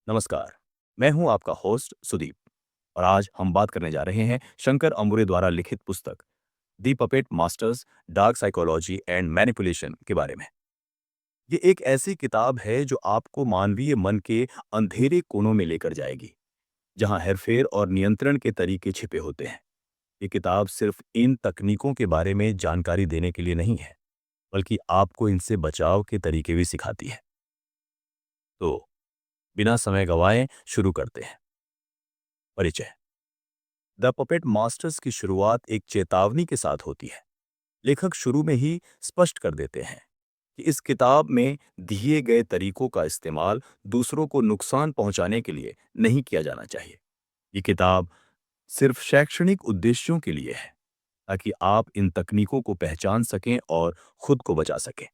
नमस्कार। मैं हूं आपका होस्ट सुदीप और आज हम बात करने जा रहे हैं शंकर अमुरे द्वारा लिखित पुस्तक the puppet masters dark psychology and manipulation के बारे में। ये एक ऐसी किताब है जो आपको मानवीय मन के अंधेरे कोनों में लेकर जाएगी, जहां हेरफेर और नियंत्रण के तरीके छिपे होते हैं। ये किताब सिर्फ इन तकनीकों के बारे में जानकारी देने के लिए नहीं है, बल्कि आपको इनसे बचाव के तरीके भी सिखाती है। तो बिना समय गंवाए शुरू करते हैं। परिचय। द पपेट मास्टर्स की शुरुआत एक चेतावनी के साथ होती है। लेखक शुरू में ही स्पष्ट कर देते हैं कि इस किताब में दिए गए तरीकों का इस्तेमाल दूसरों को नुकसान पहुंचाने के लिए नहीं किया जाना चाहिए। ये किताब सिर्फ शैक्षणिक उद्देश्यों के लिए है, ताकि आप इन तकनीकों को पहचान सकें और खुद को बचा सकें।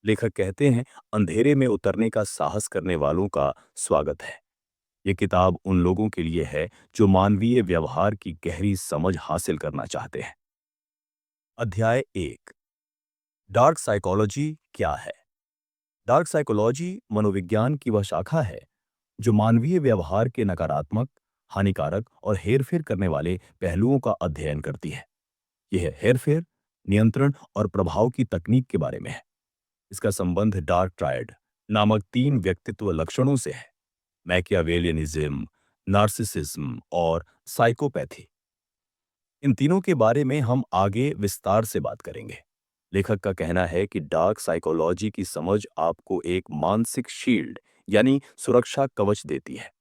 लेखक कहते हैं, अंधेरे में उतरने का साहस करने वालों का स्वागत है। ये किताब उन लोगों के लिए है जो मानवीय व्यवहार की गहरी समझ हासिल करना चाहते हैं। अध्याय 1। डार्क साइकोलॉजी क्या है? डार्क साइकोलॉजी मनोविज्ञान की वह शाखा है जो मानवीय व्यवहार के नकारात्मक, हानिकारक और हेरफेर करने वाले पहलुओं का अध्ययन करती है। यह हेरफेर, नियंत्रण और प्रभाव की तकनीक के बारे में है। इसका संबंध डार्क ट्रायड नामक 3 व्यक्तित्व लक्षणों से है: मैकियावेलियनिज्म, नार्सिसिज्म और साइकोपैथी। इन तीनों के बारे में हम आगे विस्तार से बात करेंगे। लेखक का कहना है कि डार्क साइकोलॉजी की समझ आपको एक मानसिक शील्ड यानी सुरक्षा कवच देती है।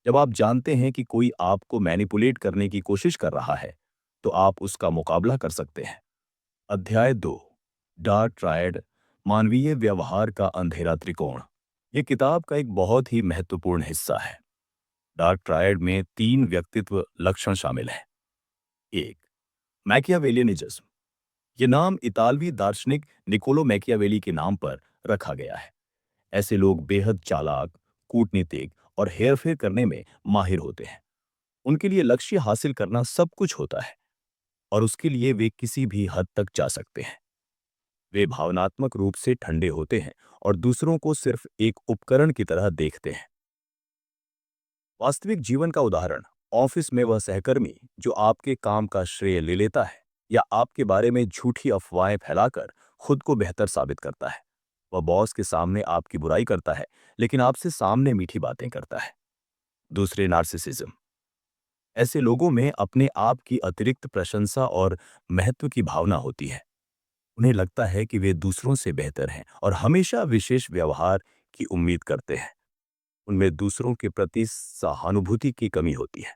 जब आप जानते हैं कि कोई आपको मैनिपुलेट करने की कोशिश कर रहा है, तो आप उसका मुकाबला कर सकते हैं। अध्याय 2। डार्क ट्रायड, मानवीय व्यवहार का अंधेरा त्रिकोण। यह किताब का एक बहुत ही महत्वपूर्ण हिस्सा है। डार्क ट्रायड में 3 व्यक्तित्व लक्षण शामिल हैं। 1, मैकियावेलियनिज्म। ये नाम इतालवी दार्शनिक निकोलो मैकियावेली के नाम पर रखा गया है। ऐसे लोग बेहद चालाक, कूटनीतिक और हेरफेर करने में माहिर होते हैं। उनके लिए लक्ष्य हासिल करना सब कुछ होता है और उसके लिए वे किसी भी हद तक जा सकते हैं। वे भावनात्मक रूप से ठंडे होते हैं और दूसरों को सिर्फ एक उपकरण की तरह देखते हैं। वास्तविक जीवन का उदाहरण: ऑफिस में वह सहकर्मी जो आपके काम का श्रेय ले लेता है या आपके बारे में झूठी अफवाहें फैलाकर खुद को बेहतर साबित करता है। वह बॉस के सामने आपकी बुराई करता है, लेकिन आपसे सामने मीठी बातें करता है। दूसरे, नार्सिसिज्म। ऐसे लोगों में अपने आप की अतिरिक्त प्रशंसा और महत्व की भावना होती है। उन्हें लगता है कि वे दूसरों से बेहतर हैं और हमेशा विशेष व्यवहार की उम्मीद करते हैं। उनमें दूसरों के प्रति सहानुभूति की कमी होती है।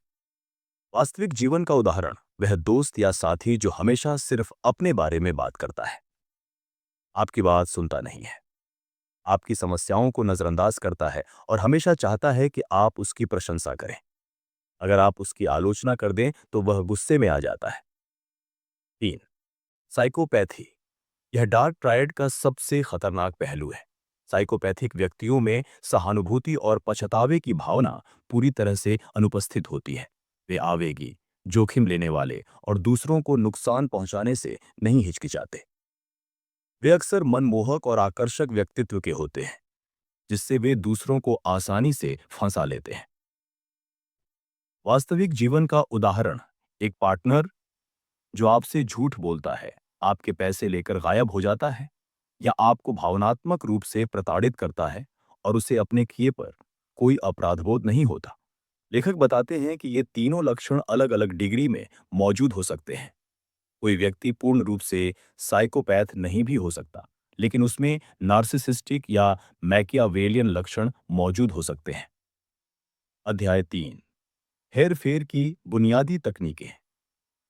वास्तविक जीवन का उदाहरण: वह दोस्त या साथी जो हमेशा सिर्फ अपने बारे में बात करता है, आपकी बात सुनता नहीं है, आपकी समस्याओं को नजरअंदाज करता है और हमेशा चाहता है कि आप उसकी प्रशंसा करें। अगर आप उसकी आलोचना कर दें तो वह गुस्से में आ जाता है। 3, साइकोपैथी। यह डार्क ट्रायड का सबसे खतरनाक पहलू है। साइकोपैथिक व्यक्तियों में सहानुभूति और पछतावे की भावना पूरी तरह से अनुपस्थित होती है। वे आवेगी, जोखिम लेने वाले और दूसरों को नुकसान पहुंचाने से नहीं हिचकिचाते। वे अक्सर मनमोहक और आकर्षक व्यक्तित्व के होते हैं, जिससे वे दूसरों को आसानी से फंसा लेते हैं। वास्तविक जीवन का उदाहरण: एक पार्टनर जो आपसे झूठ बोलता है, आपके पैसे लेकर गायब हो जाता है या आपको भावनात्मक रूप से प्रताड़ित करता है और उसे अपने किए पर कोई अपराधबोध नहीं होता। लेखक बताते हैं कि ये तीनों लक्षण अलग-अलग डिग्री में मौजूद हो सकते हैं। कोई व्यक्ति पूर्ण रूप से साइकोपैथ नहीं भी हो सकता, लेकिन उसमें नार्सिसिस्टिक या मैकियावेलियन लक्षण मौजूद हो सकते हैं। अध्याय 3। हेरफेर की बुनियादी तकनीकें।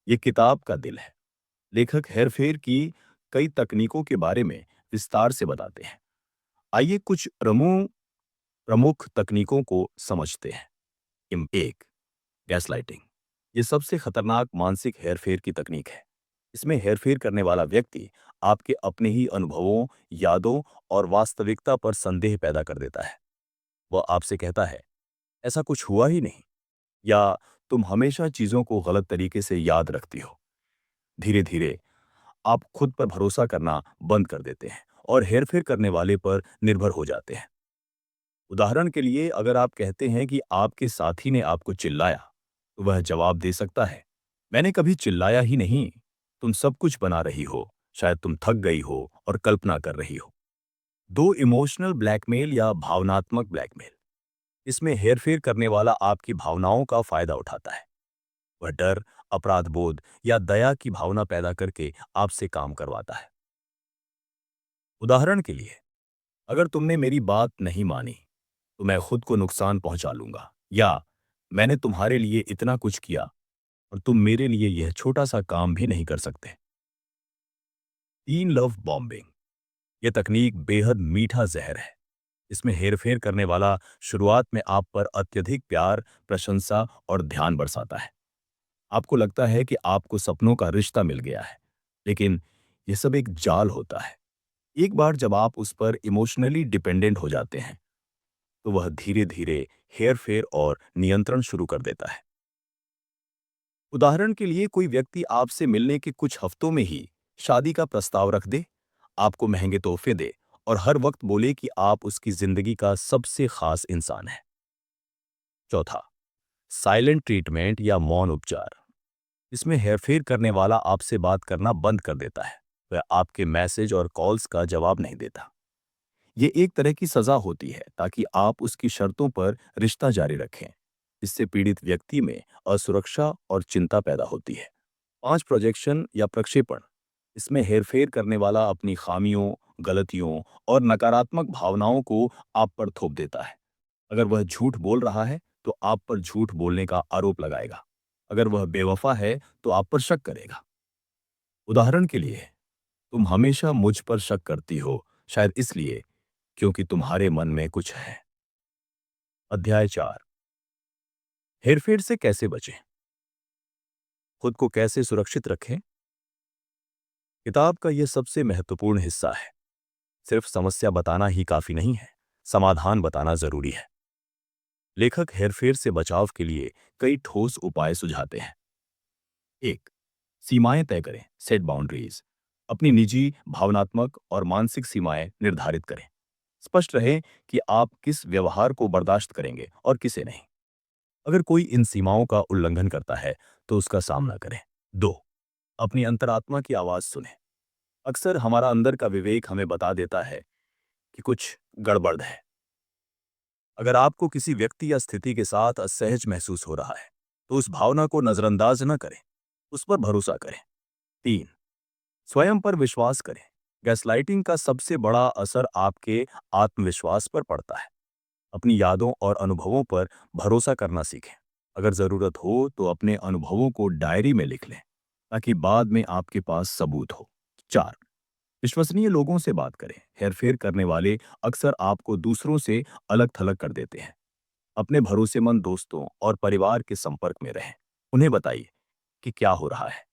ये किताब का दिल है। लेखक हेरफेर की कई तकनीकों के बारे में विस्तार से बताते हैं। आइए कुछ प्रमुख प्रमुख तकनीकों को समझते हैं। 1, गैसलाइटिंग। ये सबसे खतरनाक मानसिक हेरफेर की तकनीक है। इसमें हेरफेर करने वाला व्यक्ति आपके अपने ही अनुभवों, यादों और वास्तविकता पर संदेह पैदा कर देता है। वह आपसे कहता है, ऐसा कुछ हुआ ही नहीं, या तुम हमेशा चीजों को गलत तरीके से याद रखती हो। धीरे धीरे आप खुद पर भरोसा करना बंद कर देते हैं और हेरफेर करने वाले पर निर्भर हो जाते हैं। उदाहरण के लिए, अगर आप कहते हैं कि आपके साथी ने आपको चिल्लाया, तो वह जवाब दे सकता है, मैंने कभी चिल्लाया ही नहीं, तुम सब कुछ बना रही हो, शायद तुम थक गई हो और कल्पना कर रही हो। दो, इमोशनल ब्लैकमेल या भावनात्मक ब्लैकमेल। इसमें हेरफेर करने वाला आपकी भावनाओं का फायदा उठाता है। वह डर, अपराध बोध या दया की भावना पैदा करके आपसे काम करवाता है। उदाहरण के लिए, अगर तुमने मेरी बात नहीं मानी तो मैं खुद को नुकसान पहुंचा लूंगा, या मैंने तुम्हारे लिए इतना कुछ किया और तुम मेरे लिए यह छोटा सा काम भी नहीं कर सकते। तीन, लव बॉम्बिंग। यह तकनीक बेहद मीठा जहर है। इसमें हेरफेर करने वाला शुरुआत में आप पर अत्यधिक प्यार, प्रशंसा और ध्यान बरसाता है। आपको लगता है कि आपको सपनों का रिश्ता मिल गया है, लेकिन यह सब एक जाल होता है। एक बार जब आप उस पर इमोशनली डिपेंडेंट हो जाते हैं, तो वह धीरे धीरे हेरफेर और नियंत्रण शुरू कर देता है। उदाहरण के लिए, कोई व्यक्ति आपसे मिलने के कुछ हफ्तों में ही शादी का प्रस्ताव रख दे, आपको महंगे तोहफे दे और हर वक्त बोले कि आप उसकी जिंदगी का सबसे खास इंसान हैं। चौथा, साइलेंट ट्रीटमेंट या मौन उपचार। इसमें हेरफेर करने वाला आपसे बात करना बंद कर देता है। वह आपके मैसेज और कॉल्स का जवाब नहीं देता। ये एक तरह की सजा होती है ताकि आप उसकी शर्तों पर रिश्ता जारी रखें। इससे पीड़ित व्यक्ति में असुरक्षा और चिंता पैदा होती है। पांच, प्रोजेक्शन या प्रक्षेपण। इसमें हेरफेर करने वाला अपनी खामियों, गलतियों और नकारात्मक भावनाओं को आप पर थोप देता है। अगर वह झूठ बोल रहा है तो आप पर झूठ बोलने का आरोप लगाएगा। अगर वह बेवफा है तो आप पर शक करेगा। उदाहरण के लिए, तुम हमेशा मुझ पर शक करती हो, शायद इसलिए क्योंकि तुम्हारे मन में कुछ है। अध्याय 4, हेरफेर से कैसे बचें, खुद को कैसे सुरक्षित रखें। किताब का यह सबसे महत्वपूर्ण हिस्सा है। सिर्फ समस्या बताना ही काफी नहीं है, समाधान बताना जरूरी है। लेखक हेरफेर से बचाव के लिए कई ठोस उपाय सुझाते हैं। एक, सीमाएं तय करें, सेट बाउंड्रीज। अपनी निजी, भावनात्मक और मानसिक सीमाएं निर्धारित करें। स्पष्ट रहे कि आप किस व्यवहार को बर्दाश्त करेंगे और किसे नहीं। अगर कोई इन सीमाओं का उल्लंघन करता है तो उसका सामना करें। दो, अपनी अंतरात्मा की आवाज सुने। अक्सर हमारा अंदर का विवेक हमें बता देता है कि कुछ गड़बड़ है। अगर आपको किसी व्यक्ति या स्थिति के साथ असहज महसूस हो रहा है, तो उस भावना को नजरअंदाज न करें, उस पर भरोसा करें। तीन, स्वयं पर विश्वास करें। गैसलाइटिंग का सबसे बड़ा असर आपके आत्मविश्वास पर पड़ता है। अपनी यादों और अनुभवों पर भरोसा करना सीखें। अगर जरूरत हो तो अपने अनुभवों को डायरी में लिख लें, ताकि बाद में आपके पास सबूत हो। चार, विश्वसनीय लोगों से बात करें। हेरफेर करने वाले अक्सर आपको दूसरों से अलग थलग कर देते हैं। अपने भरोसेमंद दोस्तों और परिवार के संपर्क में रहें। उन्हें बताइए कि क्या हो रहा है।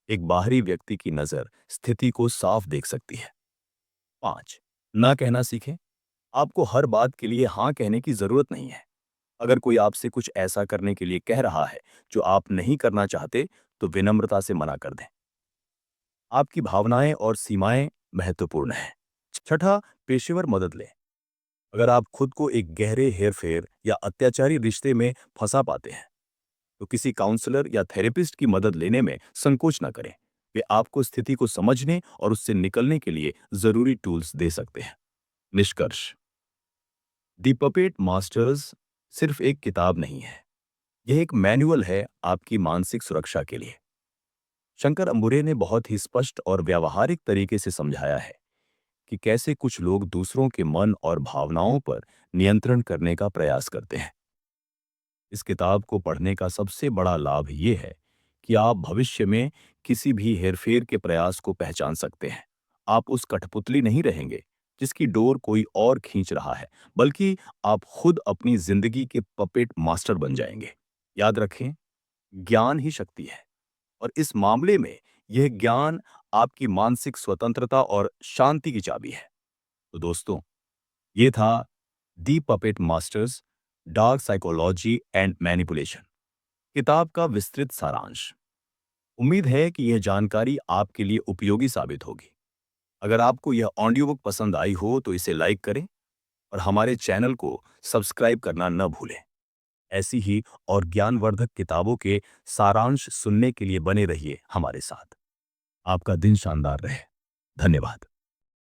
एक बाहरी व्यक्ति की नजर स्थिति को साफ देख सकती है। पांच, ना कहना सीखें। आपको हर बात के लिए हाँ कहने की जरूरत नहीं है। अगर कोई आपसे कुछ ऐसा करने के लिए कह रहा है जो आप नहीं करना चाहते, तो विनम्रता से मना कर दें। आपकी भावनाएं और सीमाएं महत्वपूर्ण हैं। छठा, पेशेवर मदद लें। अगर आप खुद को एक गहरे हेरफेर या अत्याचारी रिश्ते में फंसा पाते हैं, तो किसी काउंसलर या थेरेपिस्ट की मदद लेने में संकोच न करें। वे आपको स्थिति को समझने और उससे निकलने के लिए जरूरी टूल्स दे सकते हैं। निष्कर्ष, दी पपेट मास्टर्स सिर्फ एक किताब नहीं है, यह एक मैनुअल है आपकी मानसिक सुरक्षा के लिए। शंकर अंबुरे ने बहुत ही स्पष्ट और व्यावहारिक तरीके से समझाया है कि कैसे कुछ लोग दूसरों के मन और भावनाओं पर नियंत्रण करने का प्रयास करते हैं। इस किताब को पढ़ने का सबसे बड़ा लाभ ये है कि आप भविष्य में किसी भी हेरफेर के प्रयास को पहचान सकते हैं। आप उस कठपुतली नहीं रहेंगे जिसकी डोर कोई और खींच रहा है, बल्कि आप खुद अपनी जिंदगी के पपेट मास्टर बन जाएंगे। याद रखें, ज्ञान ही शक्ति है, और इस मामले में यह ज्ञान आपकी मानसिक स्वतंत्रता और शांति की चाबी है। तो दोस्तों, ये था the puppet masters, dark psychology and manipulation किताब का विस्तृत सारांश। उम्मीद है कि यह जानकारी आपके लिए उपयोगी साबित होगी। अगर आपको यह ऑडियो बुक पसंद आई हो तो इसे लाइक करें, और हमारे चैनल को सब्सक्राइब करना न भूलें। ऐसी ही और ज्ञानवर्धक किताबों के सारांश सुनने के लिए बने रहिए हमारे साथ। आपका दिन शानदार रहे। धन्यवाद।